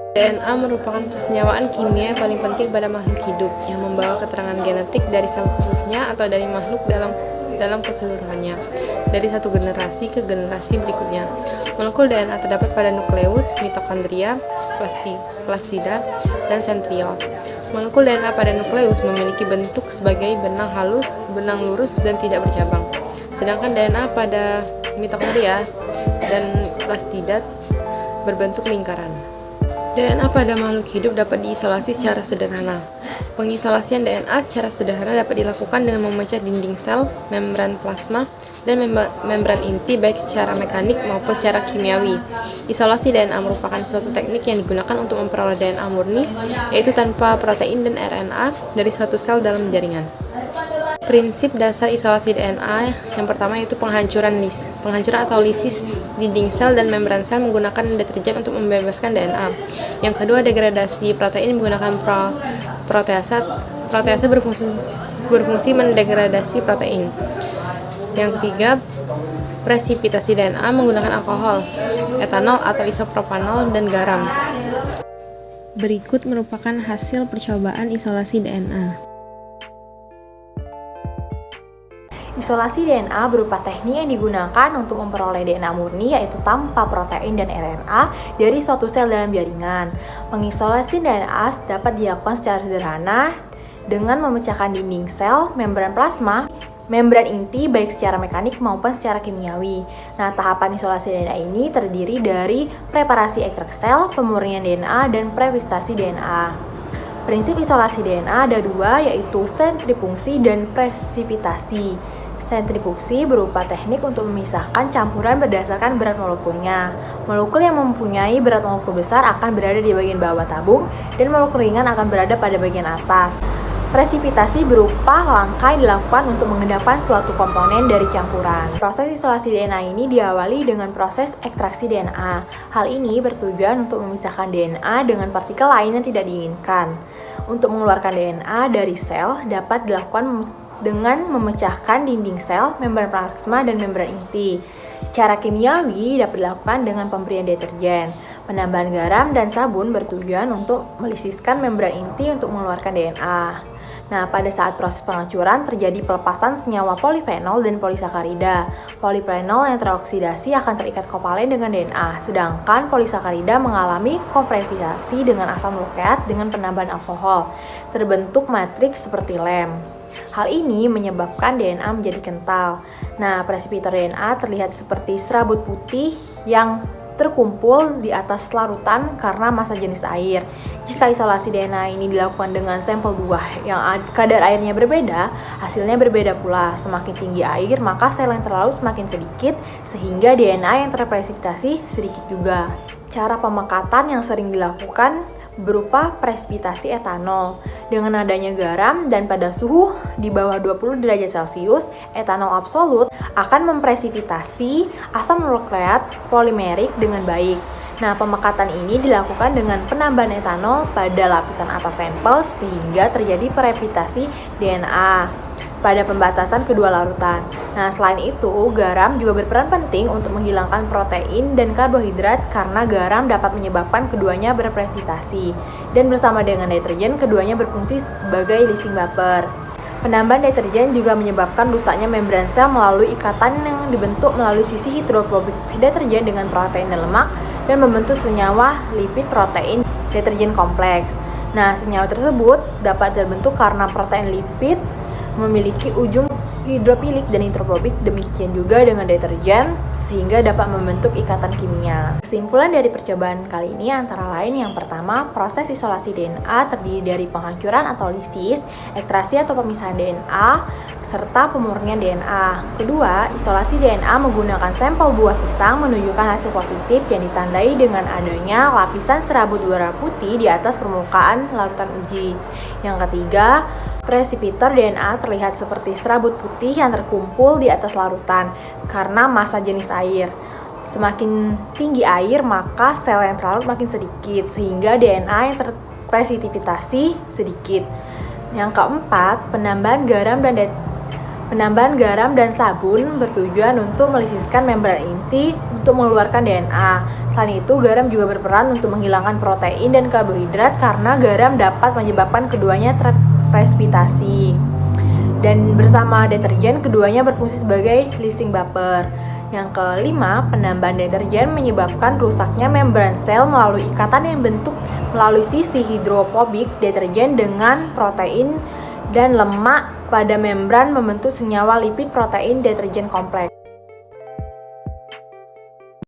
DNA merupakan persenyawaan kimia yang paling penting pada makhluk hidup yang membawa keterangan genetik dari sel khususnya atau dari makhluk dalam keseluruhannya, dari satu generasi ke generasi berikutnya. Molekul DNA terdapat pada nukleus, mitokondria, plastida, dan sentriol. Molekul DNA pada nukleus memiliki bentuk sebagai benang halus, benang lurus, dan tidak bercabang. Sedangkan DNA pada mitokondria dan plastida berbentuk lingkaran. DNA pada makhluk hidup dapat diisolasi secara sederhana. Pengisolasian DNA secara sederhana dapat dilakukan dengan memecah dinding sel, membran plasma, dan membran inti baik secara mekanik maupun secara kimiawi. Isolasi DNA merupakan suatu teknik yang digunakan untuk memperoleh DNA murni, yaitu tanpa protein dan RNA dari suatu sel dalam jaringan. Prinsip dasar isolasi DNA yang pertama yaitu penghancuran atau lisis dinding sel dan membran sel menggunakan deterjen untuk membebaskan DNA. Yang kedua, degradasi protein menggunakan proteasa berfungsi mendegradasi protein. Yang ketiga, presipitasi DNA menggunakan alkohol, etanol atau isopropanol dan garam. Berikut merupakan hasil percobaan isolasi DNA. Isolasi DNA berupa teknik yang digunakan untuk memperoleh DNA murni, yaitu tanpa protein dan RNA dari suatu sel dalam jaringan. Mengisolasi DNA dapat dilakukan secara sederhana dengan memecahkan dinding sel, membran plasma, membran inti baik secara mekanik maupun secara kimiawi. Nah, tahapan isolasi DNA ini terdiri dari preparasi ekstrak sel, pemurnian DNA, dan presipitasi DNA. Prinsip isolasi DNA ada dua, yaitu sentrifugasi dan presipitasi. Sentrifugasi berupa teknik untuk memisahkan campuran berdasarkan berat molekulnya. Molekul yang mempunyai berat molekul besar akan berada di bagian bawah tabung, dan molekul ringan akan berada pada bagian atas. Presipitasi berupa langkah yang dilakukan untuk mengendapkan suatu komponen dari campuran. Proses isolasi DNA ini diawali dengan proses ekstraksi DNA. Hal ini bertujuan untuk memisahkan DNA dengan partikel lain yang tidak diinginkan. Untuk mengeluarkan DNA dari sel dapat dilakukan dengan memecahkan dinding sel, membran plasma, dan membran inti. Secara kimiawi dapat dilakukan dengan pemberian deterjen. Penambahan garam dan sabun bertujuan untuk melisiskan membran inti untuk mengeluarkan DNA. Nah, pada saat proses penghancuran terjadi pelepasan senyawa polifenol dan polisakarida. Polifenol yang teroksidasi akan terikat kovalen dengan DNA, sedangkan polisakarida mengalami kompresifasi dengan asam nukleat dengan penambahan alkohol. Terbentuk matriks seperti lem. Hal ini menyebabkan DNA menjadi kental. Nah, presipitator DNA terlihat seperti serabut putih yang terkumpul di atas larutan karena massa jenis air. Jika isolasi DNA ini dilakukan dengan sampel buah yang kadar airnya berbeda, hasilnya berbeda pula. Semakin tinggi air, maka sel yang terlalu semakin sedikit, sehingga DNA yang terpresipitasi sedikit juga. Cara pemekatan yang sering dilakukan berupa presipitasi etanol. Dengan adanya garam dan pada suhu di bawah 20 derajat Celcius, etanol absolut akan mempresipitasi asam nukleat polimerik dengan baik. Nah, pemekatan ini dilakukan dengan penambahan etanol pada lapisan atas sampel sehingga terjadi presipitasi DNA pada pembatasan kedua larutan. Nah, selain itu, garam juga berperan penting untuk menghilangkan protein dan karbohidrat karena garam dapat menyebabkan keduanya berpresipitasi. Dan bersama dengan deterjen, keduanya berfungsi sebagai lising vapor. Penambahan deterjen juga menyebabkan rusaknya membran sel melalui ikatan yang dibentuk melalui sisi hidrofobik deterjen dengan protein dan lemak dan membentuk senyawa lipid protein deterjen kompleks. Nah, senyawa tersebut dapat terbentuk karena protein lipid memiliki ujung hidrofilik dan hidrofobik, demikian juga dengan deterjen sehingga dapat membentuk ikatan kimia. Kesimpulan dari percobaan kali ini antara lain yang pertama, proses isolasi DNA terdiri dari penghancuran atau lisis, ekstraksi atau pemisahan DNA, serta pemurnian DNA. Kedua, isolasi DNA menggunakan sampel buah pisang menunjukkan hasil positif yang ditandai dengan adanya lapisan serabut warna putih di atas permukaan larutan uji. Yang ketiga, presipitator DNA terlihat seperti serabut putih yang terkumpul di atas larutan karena massa jenis air. Semakin tinggi air, maka sel yang terlarut makin sedikit, sehingga DNA yang terpresipitasi sedikit. Yang keempat, penambahan garam dan Penambahan garam dan sabun bertujuan untuk melisiskan membran inti untuk mengeluarkan DNA. Selain itu, garam juga berperan untuk menghilangkan protein dan karbohidrat karena garam dapat menyebabkan keduanya terpresipitasi. Dan bersama deterjen, keduanya berfungsi sebagai leaching vapor. Yang kelima, penambahan deterjen menyebabkan rusaknya membran sel melalui ikatan yang bentuk melalui sisi hidrofobik deterjen dengan protein dan lemak pada membran membentuk senyawa lipid protein deterjen kompleks.